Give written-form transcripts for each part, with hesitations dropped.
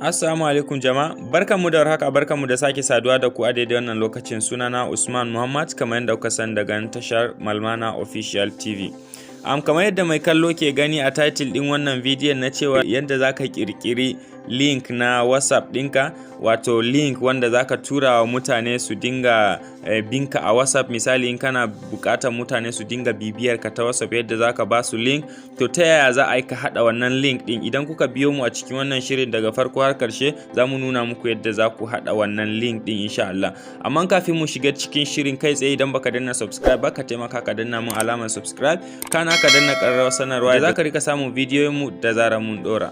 Assalamu alaikum jama'a, barkanmu da warhaka, barkanmu da sake saduwa da ku a daidai wannan lokacin. Sunana Usman Muhammad, kamar yadda kuka san daga tashar Malmana Official TV. Kamar yadda mai kallo ke gani a title din wannan bidiyon na cewa yadda zaka kirkiri link na WhatsApp ɗinka, wato link wanda zaka tura wa mutane su dinga binka a WhatsApp. Misali in kana buƙatar mutane su dinga bibiyar ka ta WhatsApp, yadda zaka ba su link, to ta yaya za a yi ka haɗa wannan link ɗin? Idan kuka biyo mu a cikin wannan shirin daga farko har ƙarshe, za mu nuna muku yadda za ku haɗa wannan link ɗin insha Allah. Amma kafin mu shiga cikin shirin kai tsaye, idan baka danna subscribe ba, ka taimaka ka danna mun alamar subscribe, kana ka danna ƙararrawar sanarwa da za ka rika samun bidiyoyin mu da zarar mun ɗora.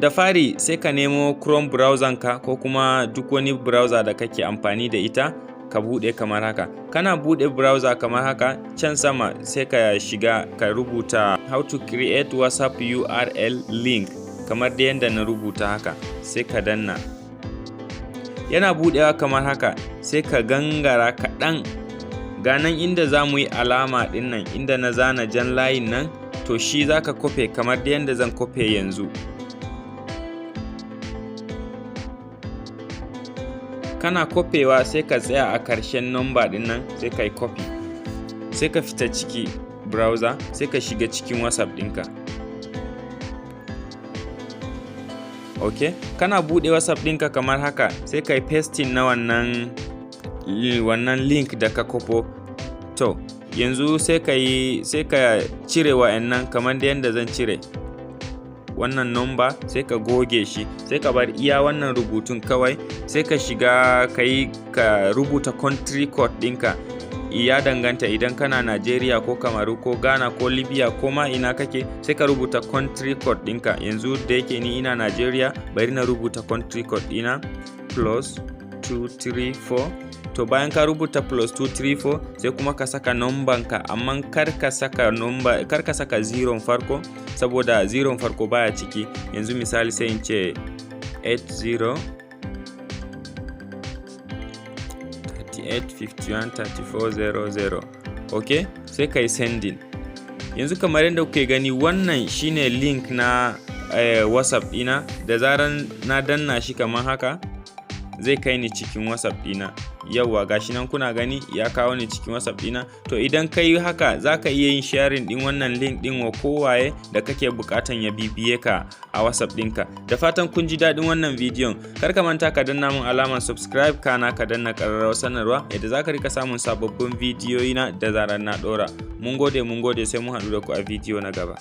Da fari sai ka nemo Chrome browser ka ko kuma duk wani browser da kake amfani da ita, ka buɗe kamar haka. Kana buɗe browser kamar haka, can sama sai ka shiga ka rubuta how to create WhatsApp URL link, kamar da yadda na rubuta haka, sai ka danna. Yana buɗewa kamar haka, sai ka gangara kaɗan, ganan inda za mu yi alama ɗin nan, inda na zana jan layin nan, to shi za ka kofe kamar da yadda zan kofe yanzu. Kana kofewa sai ka tsaya a ƙarshen number ɗin nan, sai ka yi copy, sai ka fita ciki browser, sai ka shiga cikin WhatsApp ɗinka. Ok, kana buɗe WhatsApp ɗinka kamar haka, sai ka yi pasting na wannan link da ka kofo. To yanzu sai ka cire wa'annan kamar da yadda zan cire wannan number, sai ka goge shi, sai ka bar iya wannan rubutun kawai, sai ka shiga ka rubuta country code ɗinka. Ya danganta, idan kana Najeriya ko Kamaru ko Ghana ko Libya ko ma ina kake, sai ka rubuta country code ɗinka. Yanzu da yake ni ina Najeriya, bari na rubuta country code ɗina +234. to bayan ka rubuta +234, sai kuma ka saka numban ka, amma kar ka saka zero farko, saboda zero farko baya ciki. Yanzu misali sai in ce 80 38 51 34 00. ok, sai ka yi sending. Yanzu kamar yadda kuke gani, wannan shine link na WhatsApp ɗina. Da zaran na danna shi kamar haka, zai kai ni cikin WhatsApp ɗina. Yauwa gashi nan kuna gani ya kawo ni cikin WhatsApp ɗina. To idan ka yi haka, za ka iya yin sharing ɗin wannan link ɗin wa kowaye da kake buƙatan ya bibiye ka a WhatsApp ɗinka. Da fatan kun ji daɗin wannan bidiyon. Kar ka manta ka danna mun alamar subscribe, kana ka danna ƙararrawar sanarwa, yadda za ka rika samun sababbin bidiyoyi na da zarar na ɗora. Mun gode sai mun haɗu da ku a bidiyo na gaba.